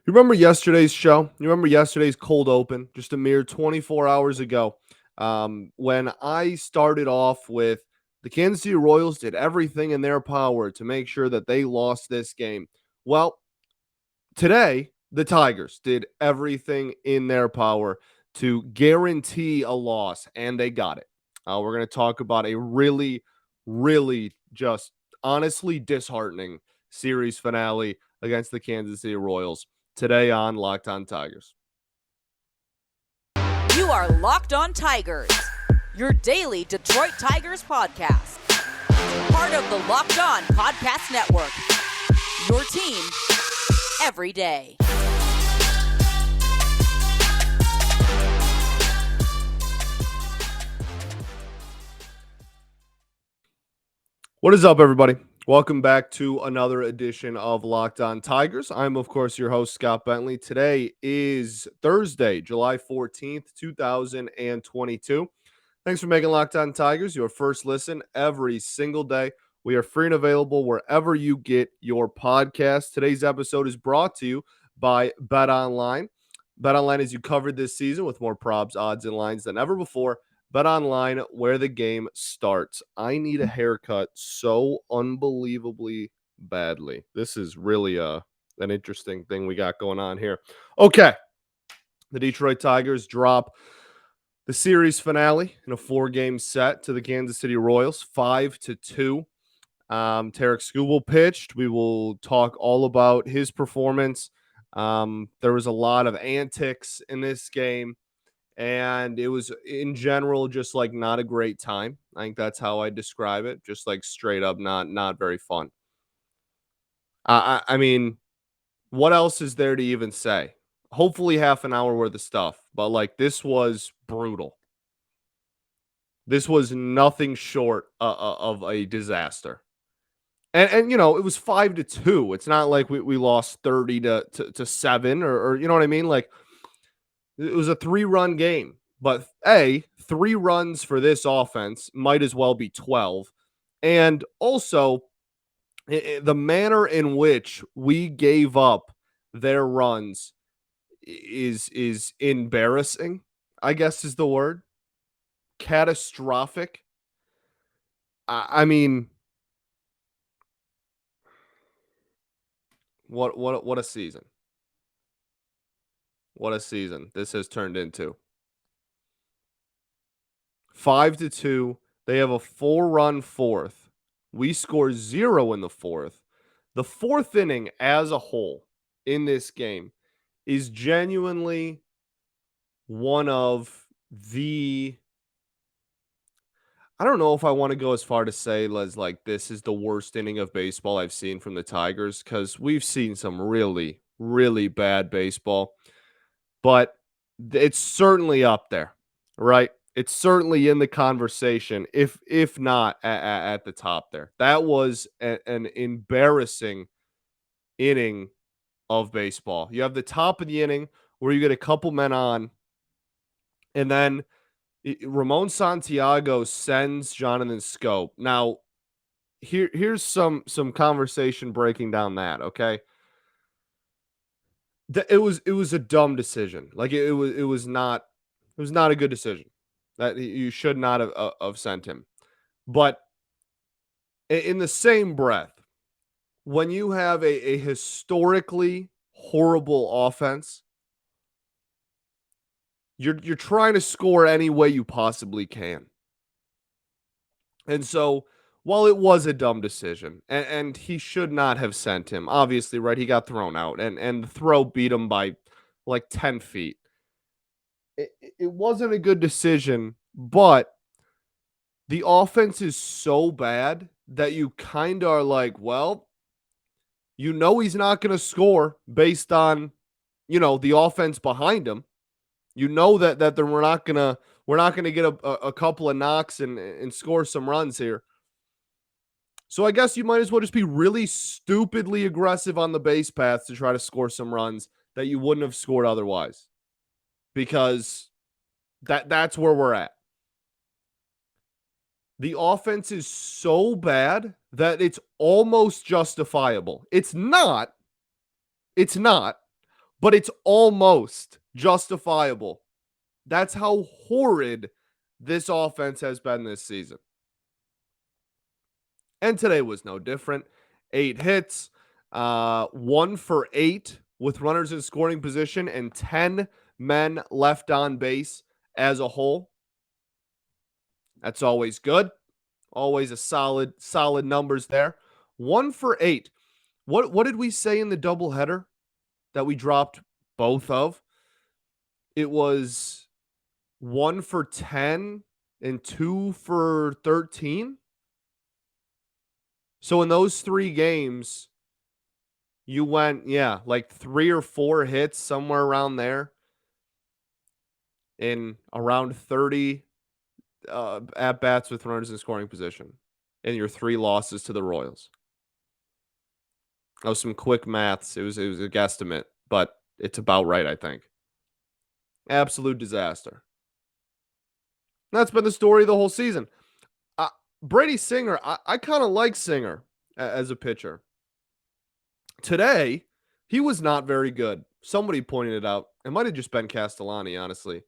You remember yesterday's show? You remember yesterday's cold open, just a mere 24 hours ago, when I started off with the Kansas City Royals did everything in their power to make sure that they lost this game. Well, today, the Tigers did everything in their power to guarantee a loss, and they got it. We're going to talk about a really just honestly disheartening series finale against the Kansas City Royals today on Locked On Tigers. You are Locked On Tigers, your daily Detroit Tigers podcast. Part of the Locked On Podcast Network, your team every day. What is up, everybody? Welcome back to another edition of Locked On Tigers. I'm, of course, your host, Scott Bentley. Today is Thursday, July 14th, 2022. Thanks for making Locked On Tigers your first listen every single day. We are free and available wherever you get your podcast. Today's episode is brought to you by BetOnline. BetOnline as you covered this season with more props, odds, and lines than ever before. BetOnline, where the game starts. I need a haircut so unbelievably badly. This is really an interesting thing we got going on here. Okay, the Detroit Tigers drop the series finale in a 4-game set to the Kansas City Royals, 5-2. Tarik Skubal pitched. We will talk all about his performance. There was a lot of antics in this game, and it was in general just like not a great time. I think that's how I describe it. Just like straight up not very fun. I mean, what else is there to even say? Hopefully half an hour worth of stuff, but like this was brutal. This was nothing short of a disaster. And you know, it was 5-2. It's not like we lost 30 to 7 or you know what I mean? Like it was a 3-run game. But 3 runs for this offense might as well be 12. And also the manner in which we gave up their runs is embarrassing, I guess is the word. Catastrophic. I mean, what a season. What a season this has turned into. 5-2. They have a 4-run fourth. We score 0 in the fourth. The fourth inning as a whole in this game is genuinely one of the, I don't know if I want to go as far to say as like this is the worst inning of baseball I've seen from the Tigers, because we've seen some really bad baseball, but it's certainly up there, right? It's certainly in the conversation, if not at the top there. That was an embarrassing inning of baseball. You have the top of the inning where you get a couple men on, and then Ramon Santiago sends Jonathan Scope. Now, here's some conversation breaking down that, okay? It was a dumb decision. Like it was not a good decision. That you should not have sent him. But in the same breath, when you have a historically horrible offense, you're trying to score any way you possibly can. And so while it was a dumb decision, and he should not have sent him, obviously, right? He got thrown out, and the throw beat him by like 10 feet. It wasn't a good decision, but the offense is so bad that you kind of are like, well, you know he's not going to score based on, you know, the offense behind him. You know that we're not gonna get a couple of knocks and score some runs here. So I guess you might as well just be really stupidly aggressive on the base paths to try to score some runs that you wouldn't have scored otherwise, because that's where we're at. The offense is so bad that it's almost justifiable. It's not, but it's almost justifiable. That's how horrid this offense has been this season. And today was no different. 8 hits, 1 for 8 with runners in scoring position, and 10 men left on base as a whole. That's always good. Always a solid numbers there. 1 for 8. What did we say in the doubleheader that we dropped both of? It was 1 for 10 and 2 for 13. So in those 3 games, you went, like 3 or 4 hits, somewhere around there, in around 30 at bats with runners in scoring position, in your 3 losses to the Royals. That was some quick maths. It was a guesstimate, but it's about right, I think. Absolute disaster. That's been the story of the whole season. Brady Singer, I kind of like Singer as a pitcher. Today, he was not very good. Somebody pointed it out. It might have just been Castellani, honestly.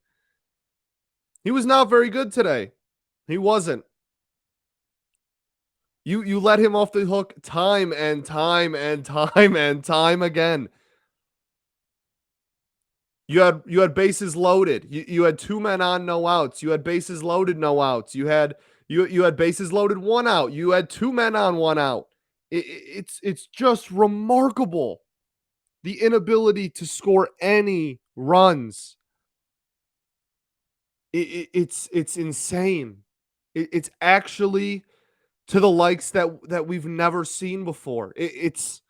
He was not very good today. He wasn't. You let him off the hook time and time and time and time again. You had bases loaded. You had 2 men on, no outs. You had bases loaded, no outs. You had bases loaded, 1 out. You had 2 men on, 1 out. It's just remarkable, the inability to score any runs. It's insane. It's actually to the likes that we've never seen before. It's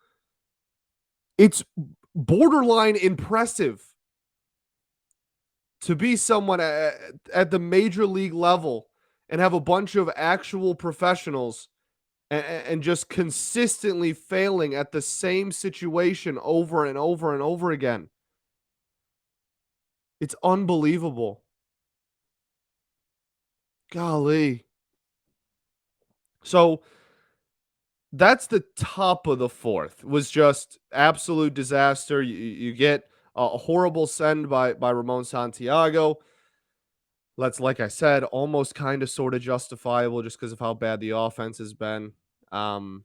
borderline impressive to be someone at the major league level and have a bunch of actual professionals and just consistently failing at the same situation over and over and over again. It's unbelievable. Golly. So that's the top of the 4th. Was just absolute disaster. You get a horrible send by Ramon Santiago. That's, like I said, almost kind of sort of justifiable just because of how bad the offense has been. And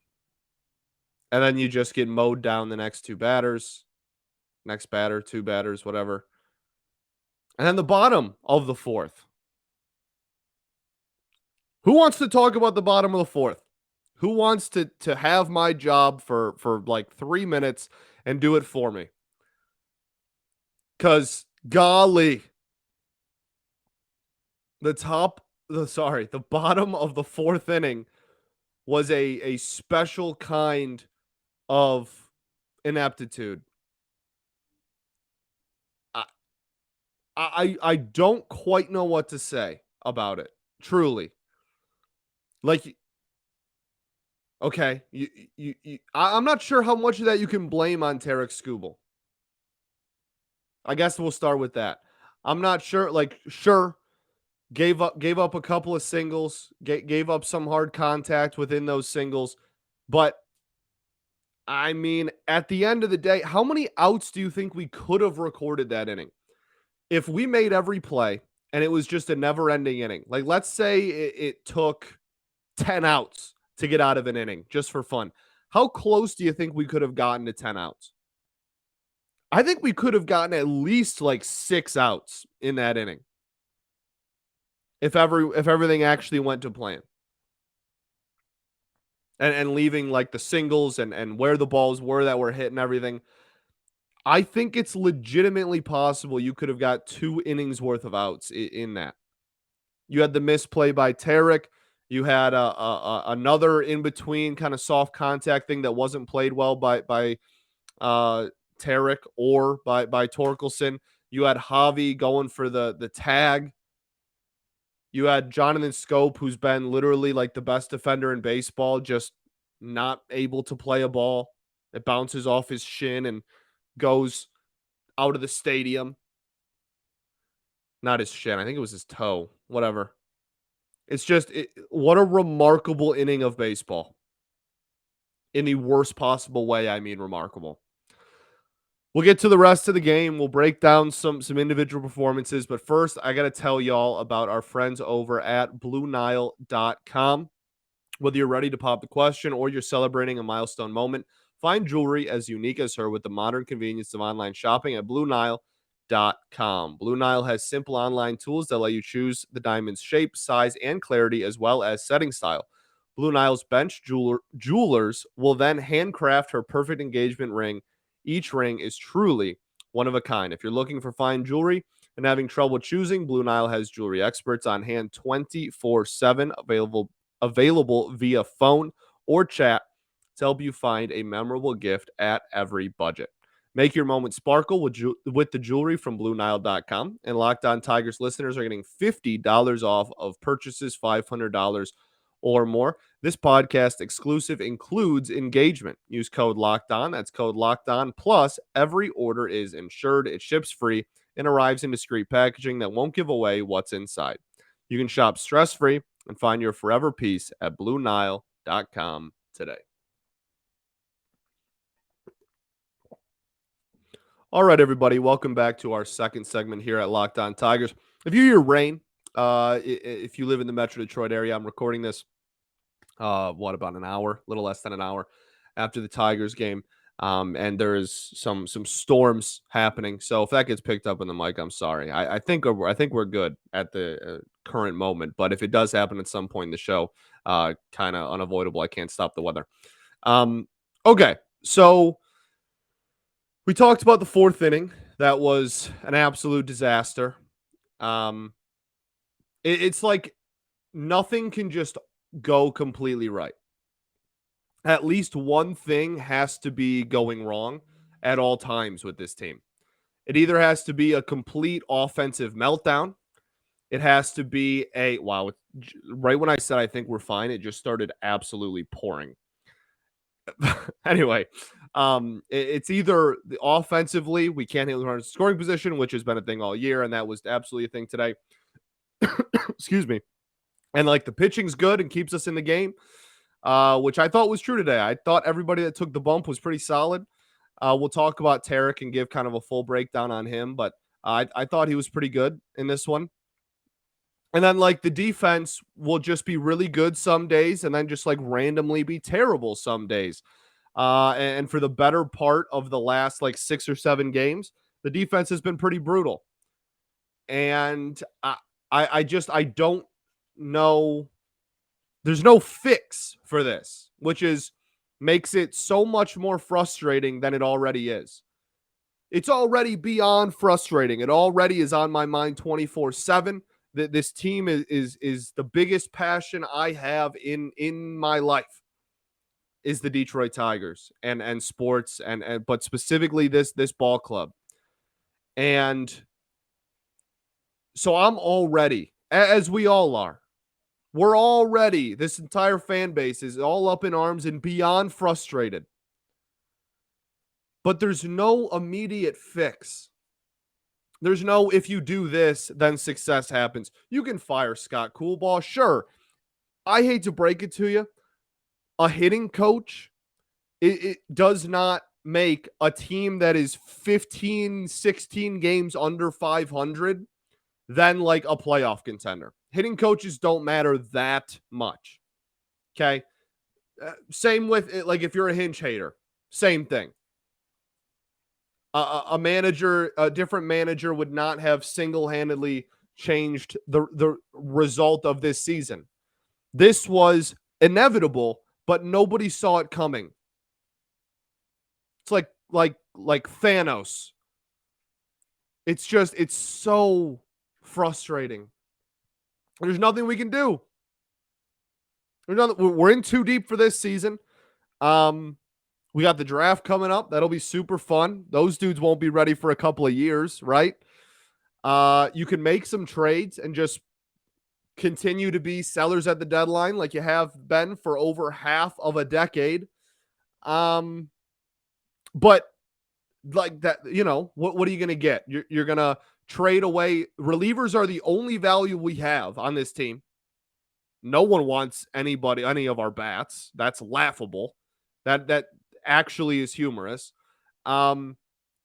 then you just get mowed down the next 2 batters. Next batter, 2 batters, whatever. And then the bottom of the 4th. Who wants to talk about the bottom of the 4th? Who wants to have my job for like 3 minutes and do it for me? Because golly, the bottom of the 4th inning was a special kind of ineptitude. I don't quite know what to say about it. Truly. Like, okay, I'm not sure how much of that you can blame on Tarik Skubal. I guess we'll start with that. I'm not sure. Like, sure, gave up a couple of singles, gave up some hard contact within those singles, but I mean, at the end of the day, how many outs do you think we could have recorded that inning if we made every play and it was just a never-ending inning? Like, let's say it took 10 outs to get out of an inning just for fun. How close do you think we could have gotten to 10 outs? I think we could have gotten at least like 6 outs in that inning if everything actually went to plan. And leaving like the singles and where the balls were that were hit and everything. I think it's legitimately possible you could have got 2 innings worth of outs in that. You had the misplay by Tarik. You had another in between kind of soft contact thing that wasn't played well by Tarik or by Torkelson. You had Javi going for the tag. You had Jonathan Schoop, who's been literally like the best defender in baseball, just not able to play a ball. It bounces off his shin and goes out of the stadium. Not his shin. I think it was his toe. Whatever. It's just, what a remarkable inning of baseball. In the worst possible way, I mean remarkable. We'll get to the rest of the game. We'll break down some individual performances. But first, I got to tell y'all about our friends over at BlueNile.com. Whether you're ready to pop the question or you're celebrating a milestone moment, find jewelry as unique as her with the modern convenience of online shopping at BlueNile.com. Blue Nile has simple online tools that let you choose the diamond's shape, size, and clarity, as well as setting style. Blue Nile's jewelers will then handcraft her perfect engagement ring. Each ring is truly one of a kind. If you're looking for fine jewelry and having trouble choosing, Blue Nile has jewelry experts on hand 24/7, available via phone or chat to help you find a memorable gift at every budget. Make your moment sparkle with the jewelry from BlueNile.com. And Locked On Tigers listeners are getting $50 off of purchases $500 or more. This podcast exclusive includes engagement. Use code Locked On. That's code Locked On. Plus, every order is insured. It ships free and arrives in discreet packaging that won't give away what's inside. You can shop stress-free and find your forever peace at BlueNile.com today. All right, everybody, welcome back to our second segment here at Locked On Tigers. If you hear rain, if you live in the Metro Detroit area, I'm recording this, about an hour, a little less than an hour after the Tigers game, and there's some storms happening. So if that gets picked up in the mic, I'm sorry. I think we're good at the current moment, but if it does happen at some point in the show, kind of unavoidable. I can't stop the weather. Okay, so we talked about the fourth inning. That was an absolute disaster. It's like nothing can just go completely right. At least one thing has to be going wrong at all times with this team. It either has to be a complete offensive meltdown. It has to be right when I said I think we're fine, it just started absolutely pouring. Anyway, it's either offensively we can't hit the scoring position, which has been a thing all year, and that was absolutely a thing today. Excuse me. And like the pitching's good and keeps us in the game, which I thought was true today. I thought everybody that took the bump was pretty solid. We'll talk about Tarik and give kind of a full breakdown on him, but I thought he was pretty good in this one. And then like the defense will just be really good some days and then just like randomly be terrible some days. And for the better part of the last like 6 or 7 games, the defense has been pretty brutal. And I don't know. There's no fix for this, which makes it so much more frustrating than it already is. It's already beyond frustrating. It already is on my mind 24/7. That this team is the biggest passion I have in my life is the Detroit Tigers and sports and but specifically this ball club. And so I'm already, as we all are, we're already, this entire fan base is all up in arms and beyond frustrated. But there's no immediate fix. There's no, if you do this, then success happens. You can fire Scott Coolball, sure. I hate to break it to you. A hitting coach, it does not make a team that is 15, 16 games under 500 than like a playoff contender. Hitting coaches don't matter that much. Okay. Same with it. Like if you're a hinge hater, same thing. A different manager would not have single-handedly changed the result of this season. This was inevitable, but nobody saw it coming. It's like Thanos. It's so frustrating. There's nothing we can do. We're in too deep for this season. We got the draft coming up. That'll be super fun. Those dudes won't be ready for a couple of years, right? You can make some trades and just continue to be sellers at the deadline like you have been for over half of a decade. But like that, what are you going to get? You're going to trade away. Relievers are the only value we have on this team. No one wants any of our bats. That's laughable. That actually is humorous.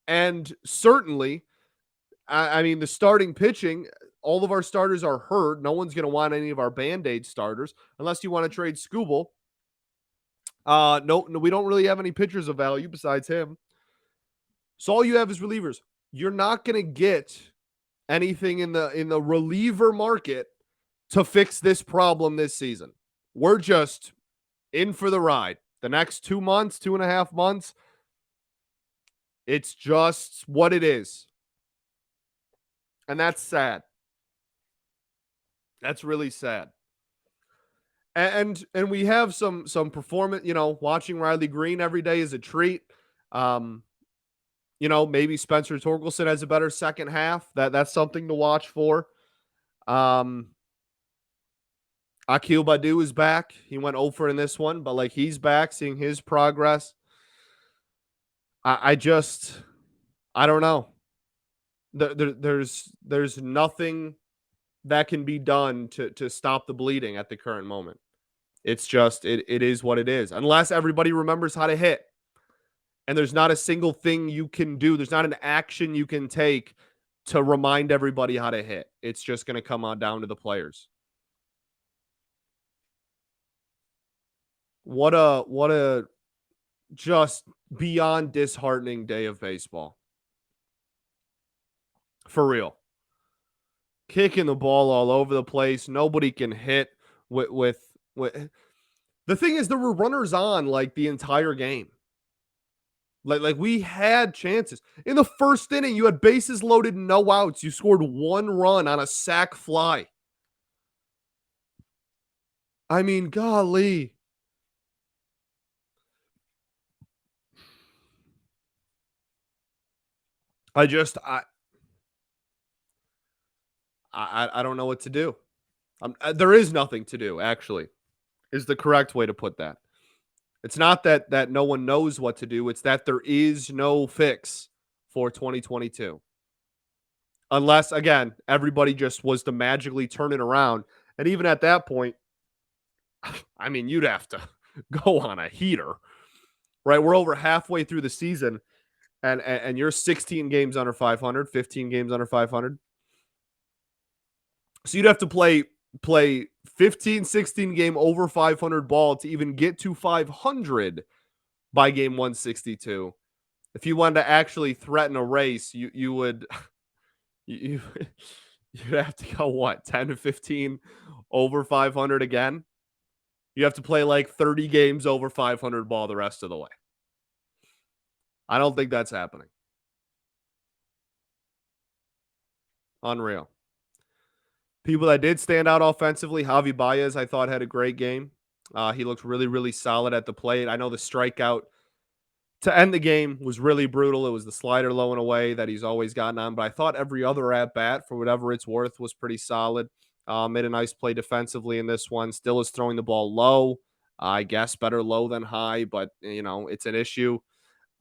And certainly, I mean, the starting pitching, all of our starters are hurt. No one's going to want any of our Band-Aid starters unless you want to trade Skubal. No, we don't really have any pitchers of value besides him. So all you have is relievers. You're not going to get anything in the reliever market to fix this problem this season. We're just in for the ride. The next 2 months, 2.5 months, it's just what it is. And that's sad. That's really sad. And we have some performance, watching Riley Green every day is a treat. Maybe Spencer Torkelson has a better second half. That's something to watch for. Akil Baddoo is back. He went over in this one, but he's back, seeing his progress. I don't know. There's nothing that can be done to stop the bleeding at the current moment. It's just it is what it is. Unless everybody remembers how to hit. And there's not a single thing you can do. There's not an action you can take to remind everybody how to hit. It's just going to come on down to the players. What a just beyond disheartening day of baseball. For real. Kicking the ball all over the place. Nobody can hit with the thing is, there were runners on the entire game. Like we had chances. In the first inning, you had bases loaded, no outs. You scored 1 run on a sac fly. I mean, golly. I don't know what to do. There is nothing to do, actually, is the correct way to put that. It's not that no one knows what to do. It's that there is no fix for 2022. Unless, again, everybody just was to magically turn it around. And even at that point, I mean, you'd have to go on a heater, right? We're over halfway through the season, and you're 16 games under 500, 15 games under 500. So you'd have to play 15, 16 game over 500 ball to even get to 500 by game 162. If you wanted to actually threaten a race, you would you'd have to go 10 to 15 over 500 again. You have to play 30 games over 500 ball the rest of the way. I don't think that's happening. Unreal. People that did stand out offensively, Javi Baez, I thought, had a great game. He looked really, really solid at the plate. I know the strikeout to end the game was really brutal. It was the slider low and away that he's always gotten on, but I thought every other at-bat, for whatever it's worth, was pretty solid. Made a nice play defensively in this one. Still is throwing the ball low. I guess better low than high, but, it's an issue.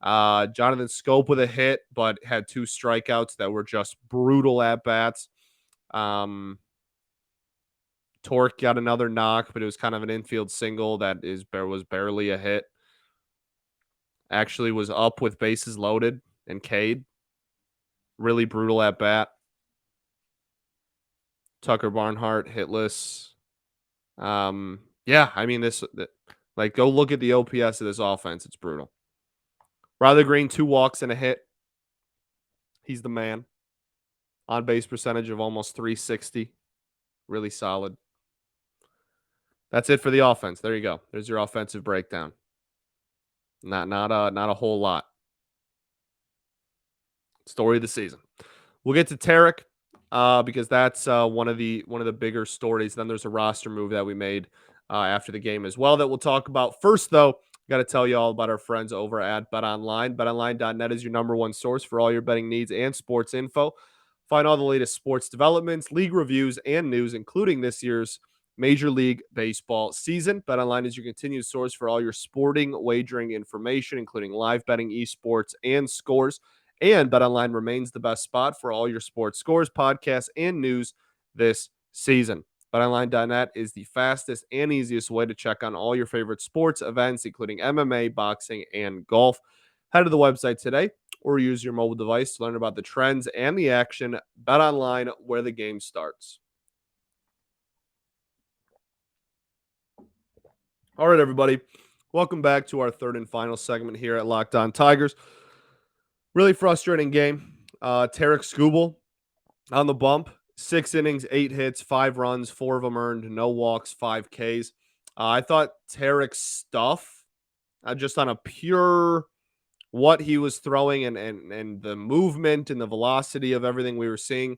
Jonathan Scope with a hit, but had 2 strikeouts that were just brutal at-bats. Torque got another knock, but it was kind of an infield single that was barely a hit. Actually was up with bases loaded and Cade. Really brutal at bat. Tucker Barnhart hitless. Yeah, I mean go look at the OPS of this offense. It's brutal. Riley Green, 2 walks and a hit. He's the man. On base percentage of almost 360. Really solid. That's it for the offense. There you go. There's your offensive breakdown. Not a whole lot. Story of the season. We'll get to Tarik because that's one of the bigger stories. Then there's a roster move that we made after the game as well that we'll talk about. First, though, got to tell you all about our friends over at BetOnline. BetOnline.net is your number one source for all your betting needs and sports info. Find all the latest sports developments, league reviews, and news, including this year's Major League Baseball season. BetOnline is your continued source for all your sporting wagering information, including live betting, esports, and scores. And BetOnline remains the best spot for all your sports scores, podcasts, and news this season. BetOnline.net is the fastest and easiest way to check on all your favorite sports events, including MMA, boxing, and golf. Head to the website today or use your mobile device to learn about the trends and the action. Bet online, where the game starts. All right, everybody. Welcome back to our third and final segment here at Locked On Tigers. Really frustrating game. Tarik Skubal on the bump. 6 innings, 8 hits, 5 runs, 4 of them earned, no walks, 5 Ks. I thought Tarik's stuff, just on a pure what he was throwing and the movement and the velocity of everything we were seeing,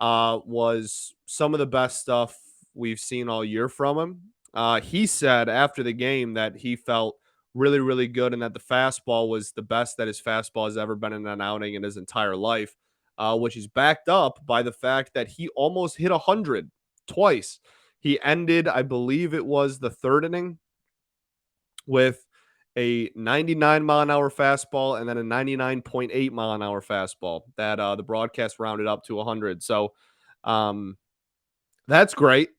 was some of the best stuff we've seen all year from him. He said after the game that he felt really, really good and that the fastball was the best that his fastball has ever been in an outing in his entire life, which is backed up by the fact that he almost hit 100 twice. He ended, I believe it was the third inning, with a 99-mile-an-hour fastball and then a 99.8-mile-an-hour fastball that the broadcast rounded up to 100. So that's great.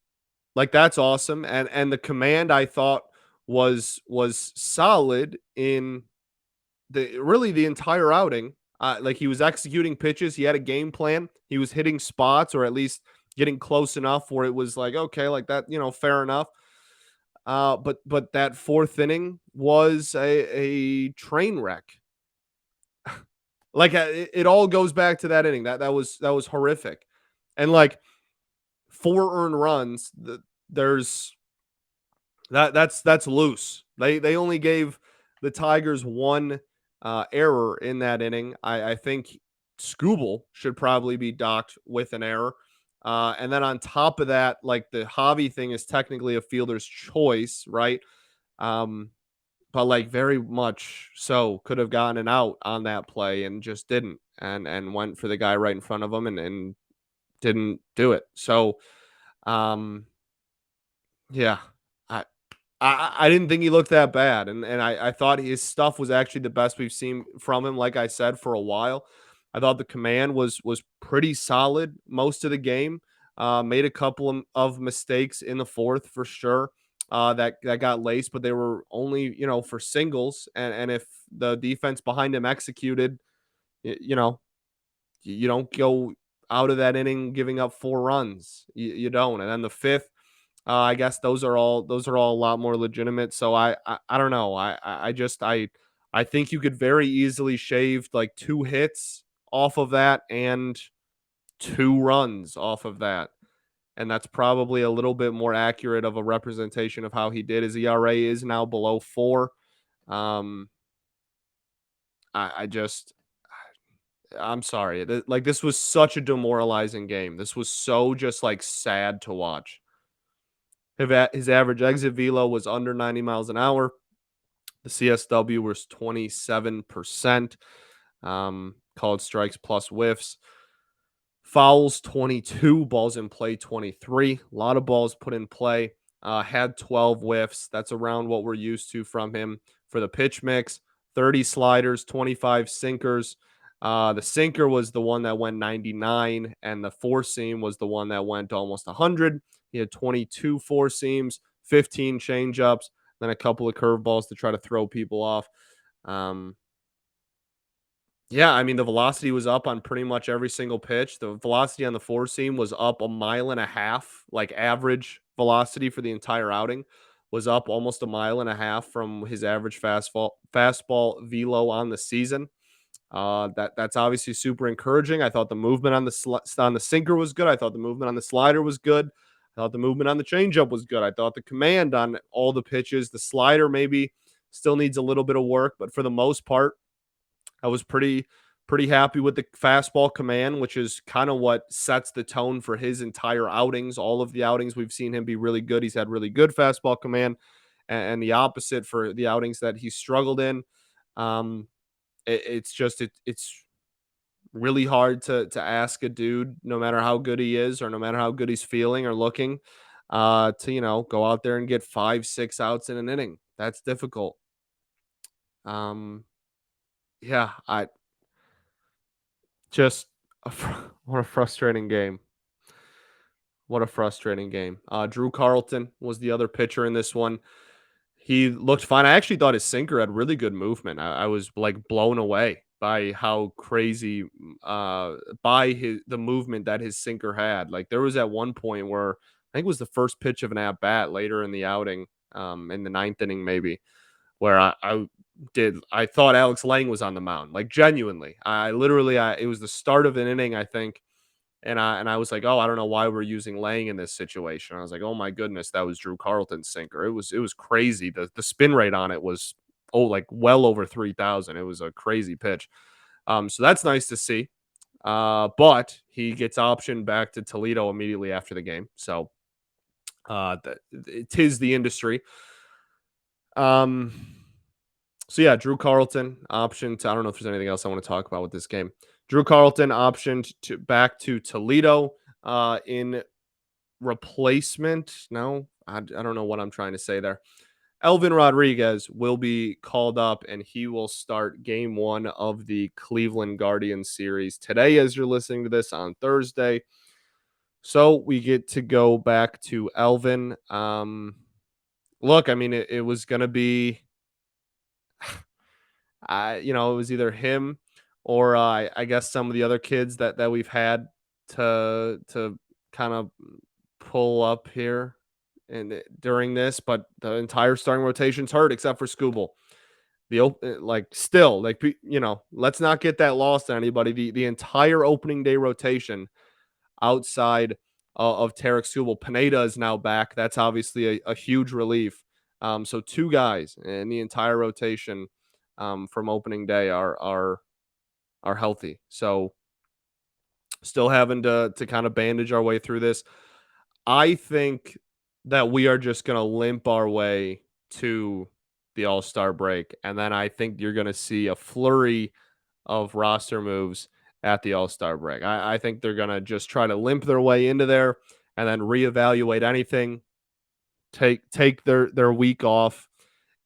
Like, that's awesome. And the command, I thought, was solid in the entire outing. Like, he was executing pitches. He had a game plan. He was hitting spots, or at least getting close enough where it was like, okay, like that, fair enough. But that fourth inning was a train wreck. Like, it all goes back to that inning. That was horrific. And like, 4 earned runs, there's that's loose. They only gave the Tigers 1 error in that inning. I think Skubal should probably be docked with an error. And then on top of that, like, the Javi thing is technically a fielder's choice, right? But like, very much so could have gotten an out on that play and just didn't, and went for the guy right in front of him and didn't do it. So yeah, I I didn't think he looked that bad, and I thought his stuff was actually the best we've seen from him. Like I said, for a while, I thought the command was pretty solid most of the game. Made a couple of mistakes in the fourth for sure. That got laced, but they were only, for singles, and if the defense behind him executed, you know, you don't go out of that inning giving up 4 runs. You don't. And then the fifth, I guess those are all a lot more legitimate. So I don't know. I think you could very easily shave like 2 hits off of that and 2 runs off of that. And that's probably a little bit more accurate of a representation of how he did. His ERA is now below 4. Um, I just I'm sorry. Like, this was such a demoralizing game. This was so just like sad to watch. His average exit velo was under 90 miles an hour. The CSW was 27%. Called strikes plus whiffs. Fouls 22, balls in play 23. A lot of balls put in play. Had 12 whiffs. That's around what we're used to from him for the pitch mix. 30 sliders, 25 sinkers. The sinker was the one that went 99, and the four seam was the one that went almost 100. He had 22 four seams, 15 changeups, then a couple of curveballs to try to throw people off. Yeah, I mean, the velocity was up on pretty much every single pitch. The velocity on the four seam was up a mile and a half, like average velocity for the entire outing was up almost a mile and a half from his average fastball velo on the season. That's obviously super encouraging. I thought the movement on the sinker was good. I thought the movement on the slider was good. I thought the movement on the changeup was good. I thought the command on all the pitches, the slider maybe still needs a little bit of work, but for the most part, I was pretty happy with the fastball command, which is kind of what sets the tone for his entire outings. All of the outings we've seen him be really good. He's had really good fastball command, and the opposite for the outings that he struggled in. It's really hard to ask a dude, no matter how good he is or no matter how good he's feeling or looking, to go out there and get 5-6 outs in an inning. That's difficult. Yeah, I just what a frustrating game. What a frustrating game. Drew Carlton was the other pitcher in this one. He looked fine. I actually thought his sinker had really good movement. I was like blown away by how crazy by the movement that his sinker had. Like there was at one point where I think it was the first pitch of an at bat later in the outing, in the ninth inning maybe, where I thought Alex Lang was on the mound, like genuinely. I literally it was the start of an inning, I think, and I was like, oh, I don't know why we're using Lang in this situation. I was like, oh my goodness, that was Drew Carlton's sinker. It was crazy. The spin rate on it was like well over 3,000. It was a crazy pitch. So that's nice to see. But he gets optioned back to Toledo immediately after the game. So tis the industry. Um, so yeah, Drew Carlton optioned to. I don't know if there's anything else I want to talk about with this game. Drew Carlton optioned to back to Toledo in replacement. No, I don't know what I'm trying to say there. Elvin Rodriguez will be called up and he will start game one of the Cleveland Guardians series today as you're listening to this on Thursday. So we get to go back to Elvin. Look, I mean, it was going to be, it was either him or I guess some of the other kids that we've had to kind of pull up here and during this, but the entire starting rotation's hurt except for Skubal. Like still like let's not get that lost on anybody. The entire opening day rotation outside of Tarik Skubal, Pineda is now back. That's obviously a huge relief. So two guys in the entire rotation from opening day are healthy. So still having to kind of bandage our way through this. I think that we are just going to limp our way to the All-Star break. And then I think you're going to see a flurry of roster moves at the All-Star break. I think they're going to just try to limp their way into there and then reevaluate anything, take their week off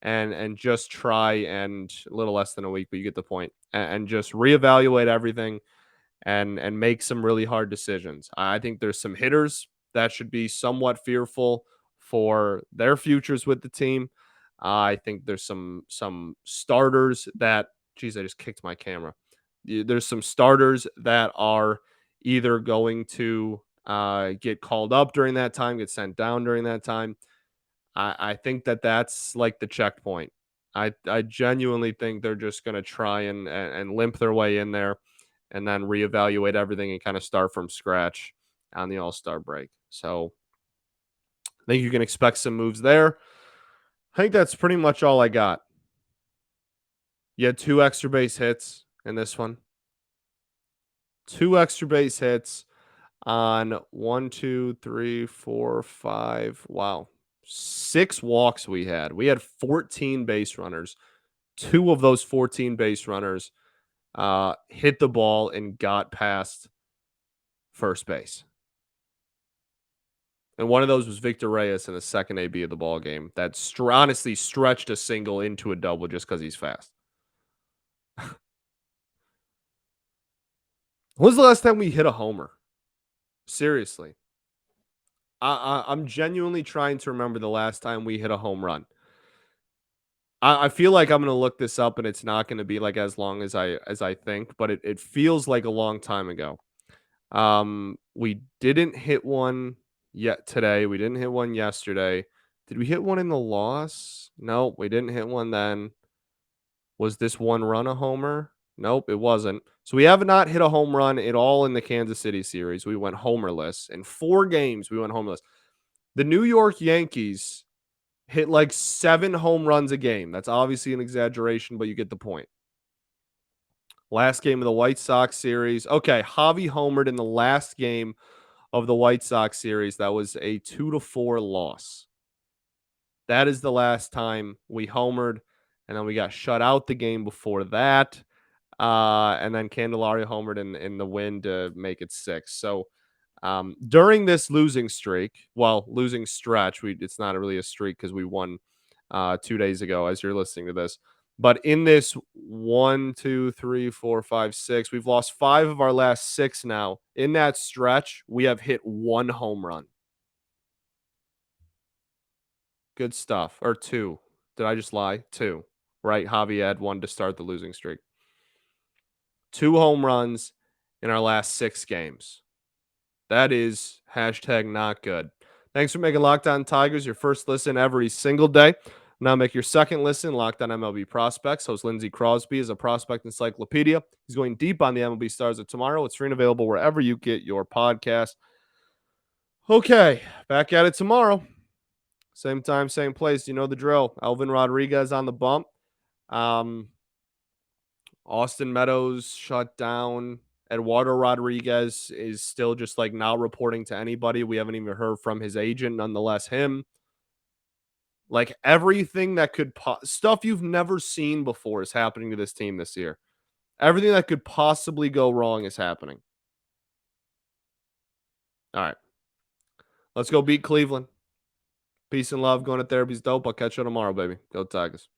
and just try, and a little less than a week, but you get the point, and just reevaluate everything and make some really hard decisions. I think there's some hitters that should be somewhat fearful for their futures with the team. I think there's some starters that, geez, I just kicked my camera. There's some starters that are either going to get called up during that time, get sent down during that time. I think that's like the checkpoint. I genuinely think they're just going to try and limp their way in there and then reevaluate everything and kind of start from scratch on the All-Star break. So I think you can expect some moves there. I think that's pretty much all I got. You had 2 extra base hits in this one. 2 extra base hits on 1, 2, 3, 4, 5. Wow. 6 walks we had. We had 14 base runners. 2 of those 14 base runners hit the ball and got past first base. And one of those was Victor Reyes in the second AB of the ball game that honestly stretched a single into a double just because he's fast. When's the last time we hit a homer? Seriously. I'm genuinely trying to remember the last time we hit a home run. I feel like I'm gonna look this up and it's not gonna be like as long as I think, but it feels like a long time ago. We didn't hit one yet today. We didn't hit one yesterday. Did we hit one in the loss? No, we didn't hit one then. Was this one run a homer? Nope, it wasn't. So we have not hit a home run at all in the Kansas City series. We went homerless. In 4 games, we went homerless. The New York Yankees hit like 7 home runs a game. That's obviously an exaggeration, but you get the point. Last game of the White Sox series. Okay, Javi homered in the last game of the White Sox series. That was a 2-4 loss. That is the last time we homered, and then we got shut out the game before that. And then Candelario homered in the win to make it 6. So during this losing streak, losing stretch, it's not really a streak because we won 2 days ago as you're listening to this. But in this 1, 2, 3, 4, 5, 6, we've lost 5 of our last 6 now. In that stretch, we have hit 1 home run. Good stuff. Or 2. Did I just lie? 2. Right? Javi had 1 to start the losing streak. 2 home runs in our last 6 games. That is hashtag not good. Thanks for making Locked On Tigers your first listen every single day. Now make your second listen Locked On MLB Prospects. Host Lindsey Crosby is a prospect encyclopedia. He's going deep on the MLB stars of tomorrow. It's free and available wherever you get your podcast. Okay, back at it tomorrow. Same time, same place. You know the drill. Elvin Rodriguez on the bump. Austin Meadows shut down. Eduardo Rodriguez is still just like not reporting to anybody. We haven't even heard from his agent, nonetheless, him. Like everything that could, stuff you've never seen before is happening to this team this year. Everything that could possibly go wrong is happening. All right. Let's go beat Cleveland. Peace and love. Going to therapy's dope. I'll catch you tomorrow, baby. Go Tigers.